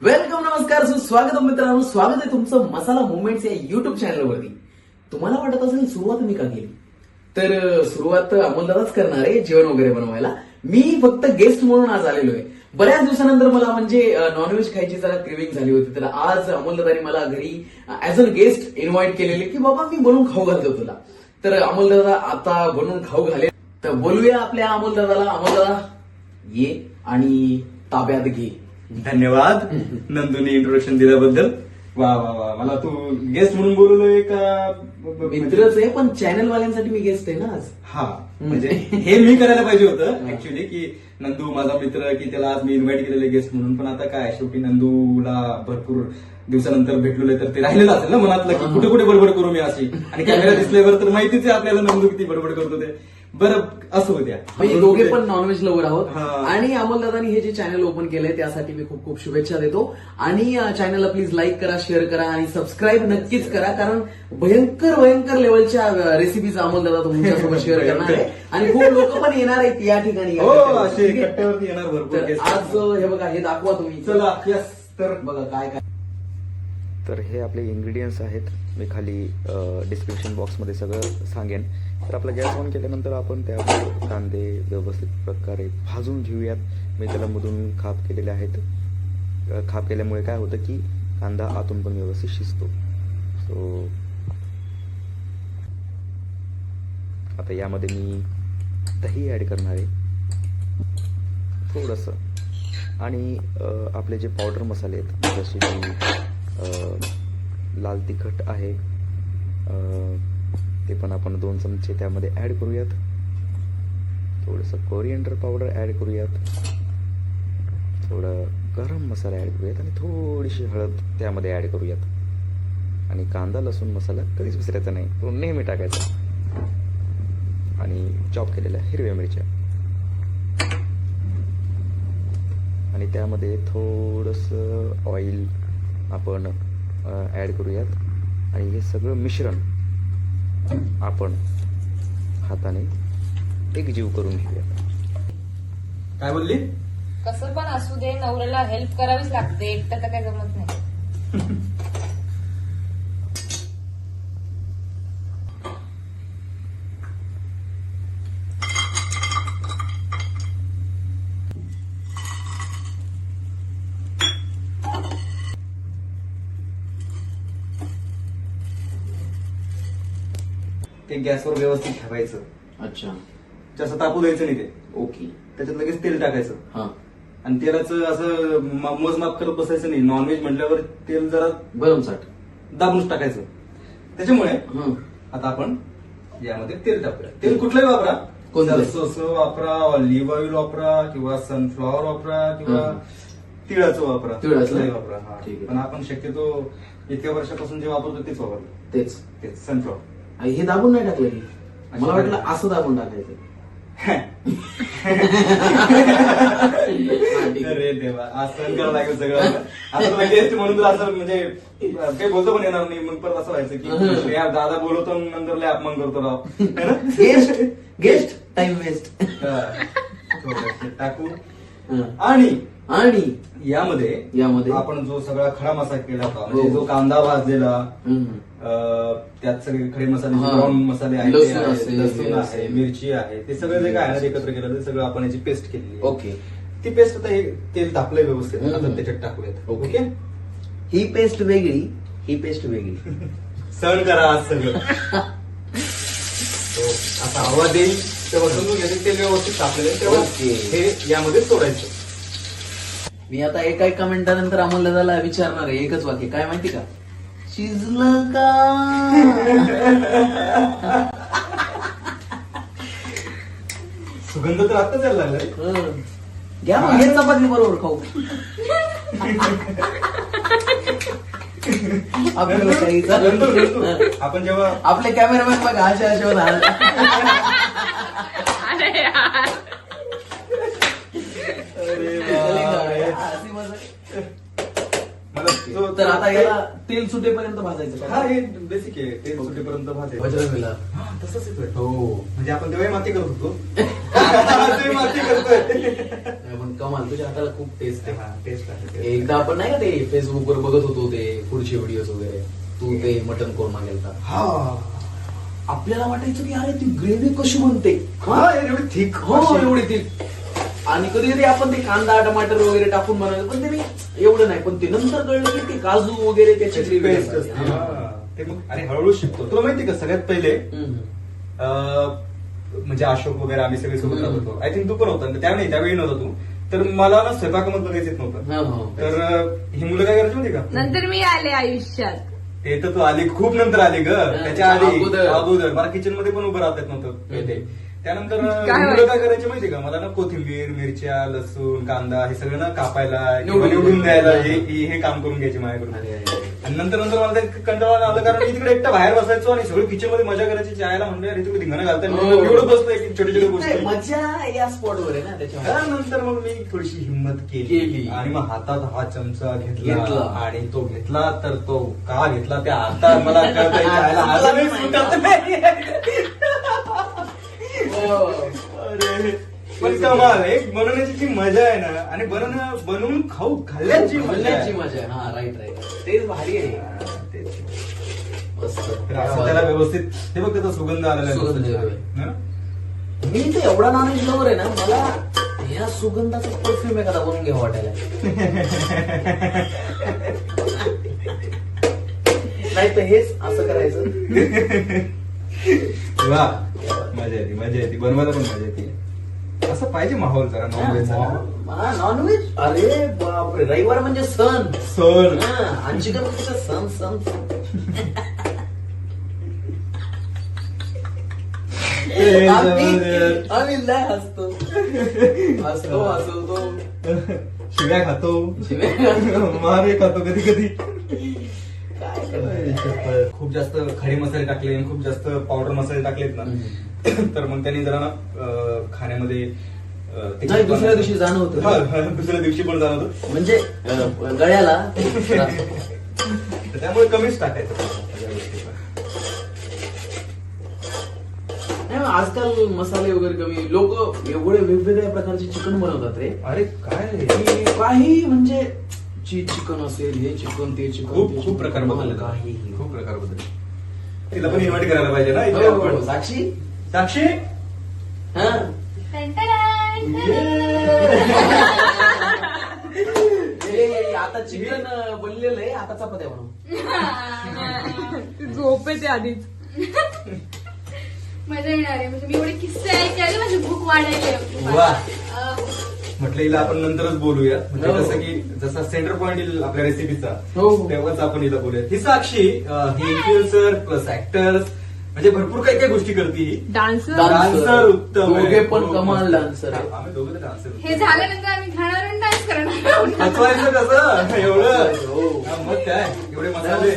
Welcome, नमस्कार, सुस्वागत मित्रांनो. स्वागत आहे तुमचं मसाला मुवमेंट्स या युट्यूब चॅनलवरती. तुम्हाला वाटत असेल सुरुवात मी का केली, तर सुरुवात अमोलदादाच करणार आहे जेवण वगैरे बनवायला. मी फक्त गेस्ट म्हणून आज आलेलो आहे. बऱ्याच दिवसानंतर मला म्हणजे नॉनव्हेज खायची जरा क्रेविंग झाली होती, तर आज अमोलदादानी मला घरी ऍज अ गेस्ट इन्व्हाइट केलेले की बाबा मी बनवून खाऊ घालतो तुला. तर अमोलदादा आता बनवून खाऊ घाले. तर बोलूया आपल्या अमोलदादाला. अमोलदादा ये आणि ताब्यात घे. धन्यवाद नंदूने इंट्रोडक्शन दिल्याबद्दल. वा वा वा, मला तू गेस्ट म्हणून बोललोय का? मित्रच आहे, पण चॅनल वाल्यांसाठी मी गेस्ट आहे ना आज. हा, म्हणजे हे मी करायला पाहिजे होतं ऍक्च्युली, की नंदू माझा मित्र, की त्याला आज मी इन्व्हाइट केलेलं गेस्ट म्हणून. पण आता काय, शेवटी नंदूला भरपूर दिवसानंतर भेटलेलो आहे, तर ते राहिलेलं असेल ना मनातलं, की कुठे कुठे बडबड करू मी अशी. आणि कॅमेरा दिसल्यावर तर माहितीच आहे आपल्याला नंदू किती बडबड करतो ते. बरं, असं होत्या म्हणजे दोघे पण नॉनव्हेज लवर आहोत. हा. आणि अमोलदादानी हे जे चॅनल ओपन केलंय त्यासाठी मी खूप खूप शुभेच्छा देतो. आणि चॅनलला प्लीज लाईक करा, शेअर करा आणि सबस्क्राईब नक्कीच करा, कारण भयंकर भयंकर लेवलच्या रेसिपीज अमोलदादा तुमच्यासोबत शेअर करणार आहे. आणि खूप लोक पण येणार आहेत या ठिकाणी. हो, असे कट्ट्यावरती येणार भरपूर तर guest. आज हे बघा, हे दाखवा तुम्ही. चला, यस. तर बघा काय काय. तर हे आपले इन्ग्रेडियंट्स आहेत. मी खाली डिस्क्रिप्शन बॉक्समध्ये सगळं सांगेन. तर आपला गॅस ऑन केल्यानंतर आपण त्यावर कांदे व्यवस्थित प्रकारे भाजून घेऊयात. मी त्याला मधून खाप केलेले आहेत. खाप केल्यामुळे काय होतं की कांदा आतून पण व्यवस्थित शिजतो. सो आता यामध्ये मी दही ॲड करणार आहे थोडंसं. आणि आपले जे पावडर मसाले आहेत, जसे की लाल तिखट आहे, ते पण आपण 2 चमचे त्यामध्ये ॲड करूयात. थोडंसं कोरिएंडर पावडर ॲड करूयात, थोडं गरम मसाला ॲड करूयात आणि थोडीशी हळद त्यामध्ये ॲड करूयात. आणि कांदा लसूण मसाला कधीच विसरायचा नाही, तो नेहमी टाकायचा. आणि चॉप केलेल्या हिरव्या मिरच्या. आणि त्यामध्ये थोडंसं ऑइल आपण ॲड करूयात. आणि हे सगळं मिश्रण आपण हाताने एकजीव करून घेऊयात. काय बोलली? कसं पण असू दे, नवऱ्याला हेल्प करावीच लागते, एकटं तर काही जमत नाही. ते गॅसवर व्यवस्थित ठेवायचं, अच्छा, जास्त तापू द्यायचं नाही ते. ओके. त्याच्यात लगेच तेल टाकायचं. हा, आणि तेलाचं असं मोजमाप करत बसायचं नाही. नॉनव्हेज म्हटल्यावर तेल जरा भरमसाठ. दाबूनच टाकायचं. त्याच्यामुळे हं. आता आपण यामध्ये तेल टाकूया. तेल कुठलंही वापरा, कोणतं? सरसोचं वापरा, ऑलिव्ह ऑइल वापरा, किंवा सनफ्लॉवर वापरा, किंवा हं. तिळाचं वापरा, तिळाचं? कुठलंही वापरा. हा. ठीक आहे. पण आपण शक्यतो इतक्या वर्षापासून जे वापरतो तेच वापरतो, तेच सनफ्लॉवर. हे दाबून नाही टाकलं की, मला वाटलं असं दाबून टाकायचं. हा, ठीक आहे. अरे देवा, आज सहन करावं लागेल सगळं. आता तुला गेस्ट म्हणून तर असं म्हणजे काही बोलतो पण येणार नाही. मग परत असं व्हायचं की यार दादा बोलवतो नंतर लय अपमान करतो राव, है ना? Guest time waste. थोडंसं टाकू. आणि आणि यामध्ये आपण आपण जो सगळा खडा मसाला केला होता, म्हणजे जो कांदा भाजलेला, त्यात सगळे खडे मसाले, हा. ब्राऊन मसाले आहेत, लसूण ते आहे, असेल, लसूण मिरची आहे, असेल. मिरची आहे, ते सगळं जे काय आहे ना एकत्र केलं, ते सगळं आपण याची पेस्ट केली. ओके. ती पेस्ट आता हे तेल तापलंय व्यवस्थित, हम्म. आता त्याच्यात टाकूयात. ओके. ओके, ही पेस्ट वेगळी, ही पेस्ट वेगळी. सहन करा आज सगळं. तो असा आवाज येईल तेव्हा समजून घ्यायचं तेल व्यवस्थित तापलेलं आहे, तेव्हा ओके. हे यामध्ये सोडायचं. मी आता एका मिनिटानंतर अमोलदादाला विचारणार आहे एकच वाक्य, काय माहिती का? शिजलं का? सुगंध तर आता यायला लागलाय. हं. घ्या मग, हे चपाती बरोबर खाऊ. आपल्याला काही नंतर आपण जेव्हा आपले कॅमेरामॅन बघा अशा अरे यार, अरे बापरे. मला तो- तर आता याला तेल सुटेपर्यंत भाजायचं हा, का? हे बेसिक आहे. तेल सुटेपर्यंत भाजायचं. वज्रवेला. हा, तसंच येतोय. हो. म्हणजे आपण तेव्हा माती करत होतो. ते माती करतोय. नाही, पण कमाल तुझ्या हाताला खूप टेस्ट आहे. हा, टेस्ट आहे. एकदा आपण नाही का ते फेसबुक वर बघत होतो ते पुढचे व्हिडिओ वगैरे, तू ते मटन कोरमा गेलता, हा आपल्याला वाटायचं की अरे ती ग्रेव्ही कशी बनते. हा एवढी थिक हो एवढी ती. आणि कधी कधी आपण ते कांदा टमाटर वगैरे टाकून बनवलं, पण ते मी एवढं नाही, पण ते नंतर कळलं की ते काजू वगैरे त्याची ग्रेव्ही पेस्ट असते. हा. ते मग अरे हळूहळू शिकतो. तुला माहिती का सगळ्यात पहिले म्हणजे अशोक वगैरे आम्ही सगळे सोबत राहत होतो. आय थिंक तू पण होता त्यावेळी नव्हता तू. तर मला ना स्वयंपाकामध्ये बघायचं येत नव्हतं. तर ही मुलं काय करायची माहिती का, नंतर मी आले आयुष्यात. ते तर तू आली खूप नंतर आली ग, त्याच्या आधी अगोदर. अगोदर मला किचन मध्ये पण उभं राहता येत नव्हतं ते. त्यानंतर काय मुलं काय करायचे माहिती का, मला ना कोथिंबीर मिरच्या लसूण कांदा हे सगळं ना कापायला किंवा निवडून द्यायला हे काम करून घ्यायचे माझ्याकडून. आणि नंतर मला ते कंटाळा आलं, कारण मी तिकडे एकटा बाहेर बसायचो आणि सगळं किचन मध्ये मजा करायची. जायला म्हणलं अरे तिकडे धिंगाणं घालताना एवढं बसलोय की छोटे छोटे गोष्टी. मजा या स्पॉटवर आहे ना त्याच्यामुळे. त्यानंतर मग मी थोडीशी हिंमत केली आणि मग हातात हा चमचा घेतला आणि तो घेतला. तर तो का घेतला ते आता मला कळतंय. जायला अजूनही सुटत नाही. अरे पण कमाल एक बनवण्याची जी मजा आहे ना, आणि बनवून खाल्ल्याची मजा आहे. मजा आहे. हा राईट राईट, तेच भारी आहे. तेच. मस्त. तर असं त्याला व्यवस्थित हे बघ त्याचा सुगंध आलेला आहे. सुगंध येतोय. हं? मी तर एवढा नॉनव्हेज लवर आहे ना, मला या सुगंधाचा परफ्यूम एखादा बनवून घ्यावा वाटायला. नाही तर हेच असं करायचं. वा मजा येते बनवायला पण मजा येते. असं पाहिजे माहोल जरा नॉनव्हेजचा. नॉनव्हेज अरे बापरे, रविवार म्हणजे सण. सण आणि चिकन सण सण सण. आम्ही लय हसतो हसतो. शिव्या खातो शिव्या. मारे खातो कधी कधी. काय करणार? खूप जास्त खडे मसाले टाकले, खूप जास्त पावडर मसाले टाकलेत ना, तर मग त्यांनी जरा ना खाण्यामध्ये नाही, दुसऱ्या दिवशी जाणवतं. दुसऱ्या दिवशी पण जाणवतं. म्हणजे गळ्याला. त्यामुळे कमीच टाकायचं. नाही, आजकाल मसाले वगैरे कमी, लोक एवढे वेगवेगळ्या प्रकारचे चिकन बनवतात रे. अरे काय की काही म्हणजे चिकन असेल, हे चिकन ते चिकन, खूप प्रकार बदलले. काही खूप प्रकार बदलले. तिला पण इन्व्हाइट करायला पाहिजे ना इथे आपण. साक्षी. साक्षी हा आता चिकन बनलेलं आहे, आता चपात्या बनव. झोप येते आधीच. मजा येणार आहे. म्हणजे मी एवढे किस्से ऐकायला माझी भूक वाढायली. वा. म्हटलं हिला आपण नंतरच बोलूया. म्हणजे जसा सेंटर पॉइंट येईल आपल्या रेसिपीचा तेव्हाच आपण हिला बोलूया. ही साक्षी ही इन्फ्लुएन्सर प्लस ऍक्टर्स, म्हणजे भरपूर काही काही गोष्टी करते ही. डान्सर डान्सर उत्तम आहे. दोघे पण कमाल डान्सर आहे. आम्ही दोघे डान्सर. हे झाल्यानंतर आम्ही खाणार आणि डान्स करणार. हसवायचं कसं एवढं. हो. हा, मग काय एवढे मसाले.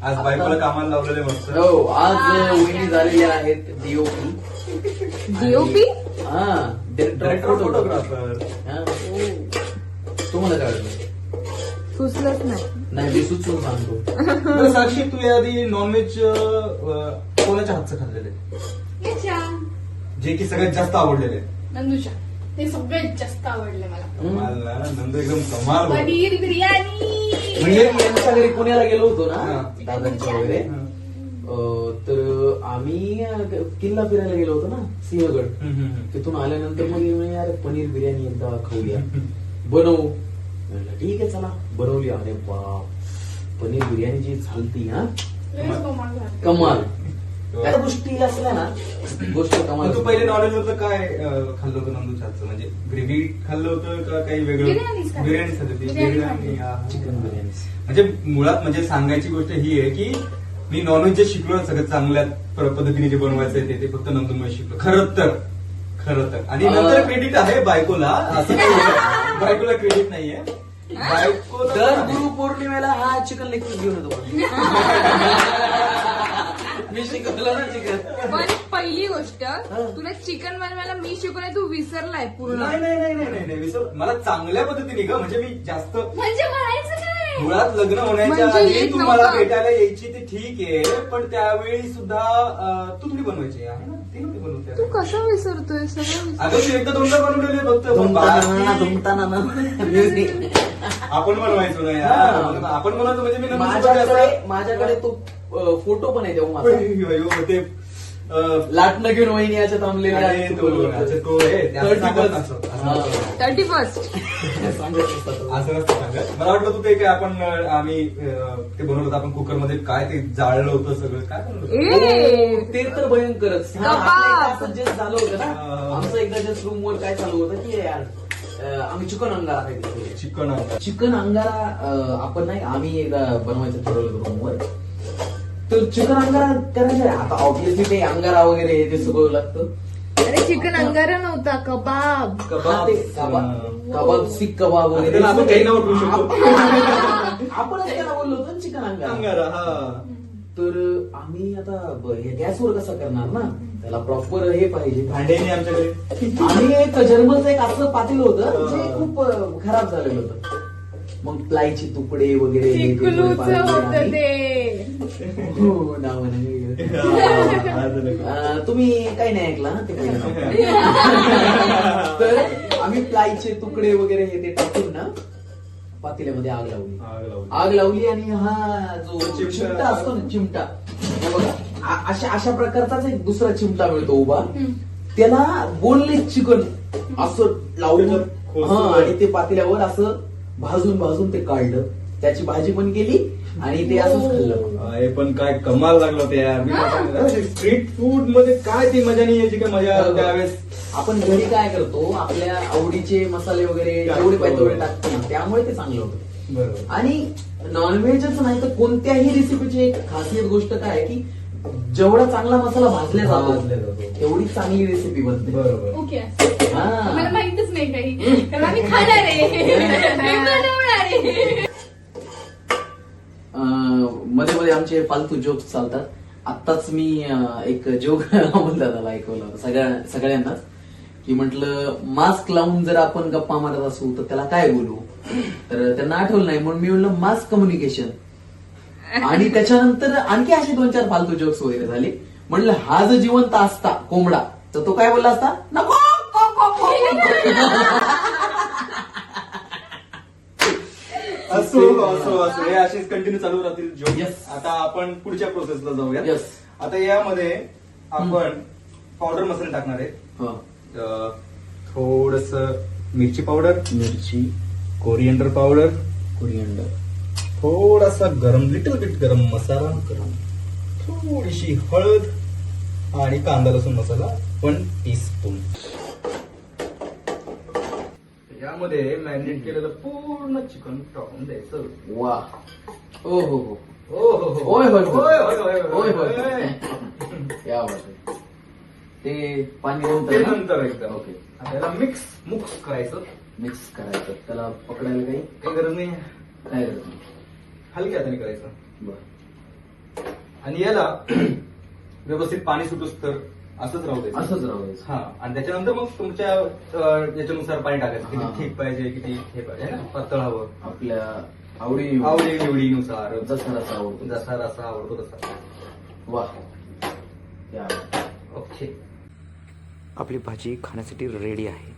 आज बायकोला कामाला लावलेले मस्त. हो, आज वहिनी झालेल्या आहेत डीओपी. डीओपी. हा, डायरेक्टर फोटोग्राफर. तुम्हाला काय वाटलं? सुचलंच नाही. नाही, मी सुचवून सांगतो. बरं, साक्षी तू याआधी नॉनव्हेज कोणाच्या हातचं खाल्लेलं आहे, याच्या जे की सगळ्यात जास्त आवडलेले आहे? नंदूच्या ते सगळ्यात जास्त आवडले मला. कमाल ना, नंदू एकदम कमाल बोलतो. पनीर बिर्याणी. म्हणजे यांच्या घरी पुण्याला गेलो होतो ना, हा. दादांच्या वगैरे. तर आम्ही किल्ला फिरायला गेलो होतो ना, सिंहगड. तिथून आल्यानंतर मग म्हणे, यार पनीर बिर्याणी एकदा खाऊया, बनवू. म्हणलं ठीक आहे चला, बनवली. अरे बाप, पनीर बिर्याणी जी चालती हा, लयच कमाल झालं. कमाल. त्या गोष्टी असल्या ना, गोष्ट कमाल. मग तू पहिले नॉनव्हेज मधलं काय खाल्लं होतं नंदूच्या हातचं? म्हणजे ग्रेव्ही खाल्लं होतं का काही वेगळं? बिर्याणीच खाल्ली. बिर्याणी खाल्ली होती. बिर्याणी बिर्याणी हा. चिकन बिर्याणी. म्हणजे मुळात म्हणजे सांगायची गोष्ट ही आहे की मी नॉनव्हेज जे शिकलो ना सगळं चांगल्या पद्धतीने जे बनवायचं ते फक्त नंदूमुळे शिकलो. खरं तर आणि नंतर क्रेडिट आहे बायकोला, असं काही नाही. बायकोला क्रेडिट नाहीये. बायको दर गुरु पौर्णिमेला हा चिकन लेग पीस घेऊन येतो. मी शिकवलं ना चिकन. पण पहिली गोष्ट, तुला चिकन बनवायला मी शिकवलंय, तू विसरलाय पूर्ण. नाही विसर. मला चांगल्या पद्धतीने ग, म्हणजे मी जास्त म्हणजे म्हणायचं काय? मुळात लग्न होण्याच्या म्हणजे आधी येत तू मला नव्हतं. भेटायला यायची ती ठीक आहे, पण त्यावेळी सुद्धा तू थोडी बनवायची आहे ना. ती नव्हती बनवते. तू कसं विसरतोय सगळं अगं तू एकदा दोनदा बनवलेले फक्त म्युझिक आपण बनवायचो ना यार. आपण बनवायचो म्हणजे मी नंदूसोबत माझ्याकडे असं- माझ्याकडे तो फोटो पण आहे तेव्हा माझा. अय्यो, अय्यो, ते लाटणं घेऊन वहिनी याच्या थांबलेल्या अरे, आहेत. तो हे, ते असं 30 सांगत बस. असं- असं हा. नसतं. 31st. सांगत असतात. असं नसतं सांगत. मला वाटलं तू ते काय आपण आम्ही ते बनवलं होतं आपण कुकर मध्ये काय ते जाळलं होतं सगळं काय बनवलं होतं? ए ते तर भयंकरच. हा, कबाब. आपल्या इथं असं जे झालं होतं ना हा. आमचं एकदा जस्ट रूम वर काय चालू होतं की यार आम्ही चिकन अंगारा खायचो. चिकन आणलं. चिकन अंगारा आपण नाही आम्ही एकदा बनवायचं ठरवलं रूमवर. तर चिकन अंगारा करायचं आता ऑब्विसली ते अंगारा वगैरे ते सगळं लागतं. अरे चिकन अंगारा नव्हता कबाब. हा, ते कबाब सीख कबाब वगैरे त्याला आपण काही नाव ठेवू शकतो. आपणच त्याला बोललो होतो ना चिकन अंगारा. अंगारा, हा. तर आम्ही आता हे गॅसवर कसं करणार ना त्याला प्रॉपर हे पाहिजे. भांडे नाही आमच्याकडे. आणि एक जर्मनचं एक असं पातेलं होतं जे खूप खराब झालेलं होतं. मग प्लायचे तुकडे वगैरे हे ते चिकलूच पाहिजे होत आणि- ते. हो नाव नाही तुम्ही काही नाही ऐकला ना ते पहिलं नाव. तर आम्ही प्लायचे तुकडे वगैरे हे ते टाकून ना पातेल्यामध्ये आग लावली. आग लावली आणि हा जो चिमटा चिमटा असतो ना चिमटा हे बघा अशा प्रकारचाच एक दुसरा चिमटा मिळतो उभा. त्याला बोनलेस चिकन असं लावून त्याच्यात हा आणि ते पातेल्यावर असं भाजून ते काढलं. त्याची भाजी पण केली आणि ते असंच खाल्लं. हे पण काय कमाल लागलं होतं यार. स्ट्रीट फूड मध्ये काय ती मजा नाही याची काय मजा त्यावेळेस. आपण घरी काय करतो आपल्या आवडीचे मसाले वगैरे जेवढे पाहिजे तेवढे टाकतो ना त्यामुळे ते चांगलं होतं. बरोबर. आणि नॉनव्हेजच नाही तर कोणत्याही रेसिपीची एक खासियत गोष्ट काय आहे की जेवढा चांगला मसाला भाजल्या भाजल्या जातो जातो. तेवढी चांगली रेसिपी बनते. बरोबर. ओके हा. मला माहितच नाही काही कारण आम्ही खाणार आहे मी बनवणार आहे. मध्ये मध्ये आमचे फालतू जोक्स चालतात. आत्ताच मी एक जोक अमोलदादाला ऐकवला होता सगळ्यांनाच की म्हटलं मास्क लावून जर आपण गप्पा मारत असू तर त्याला काय बोलू. तर त्यांना आठवलं नाही म्हणून मी म्हणलं मास कम्युनिकेशन. आणि त्याच्यानंतर आणखी असे 2-4 फालतू जोक्स वगैरे झाले. म्हणलं हा जर जिवंत असता कोंबडा तर तो काय बोलला असता नको. असो हे असेच कंटिन्यू चालू राहतील जोक. Yes. आता आपण पुढच्या प्रोसेसला जाऊया. Yes. आता यामध्ये आपण पावडर मसाले टाकणार आहे. हा. थोडस मिरची पावडर, मिरची कोरिएंडर पावडर, कोरिअंडर थोडासा लिटल बिट गरम मसाला, थोडीशी हळद आणि कांदा लसूण मसाला 1 टीस्पून. यामध्ये मॅरिनेट केलेलं पूर्ण चिकन टाकून द्यायचं. वा ओ हो हो हो हो हो होय होय होय होय होय होय होय होय या बात आहे. ते पाणी ते नंतर ना? नंतर एकदम ओके आता याला मिक्स करायचं. मिक्स करायचं त्याला पकडायला काही काही गरज नाही, काय गरज नाही. हलक्या हाताने करायचं. बरं आणि याला व्यवस्थित पाणी सुटूस तर असंच राहू द्यायचं. असंच राहायचं. हा आणि त्याच्यानंतर मग तुमच्या याच्यानुसार पाणी टाकायचं. हा. किती ठीक पाहिजे किती हे पाहिजे ना पातळ हवं. आपल्या आवडी आवडी निवडीनुसार जसा रसा आवडतो जसा रसा आवडतो तसा. वा या ओके. आपली भाजी खाण्यासाठी रेडी आहे.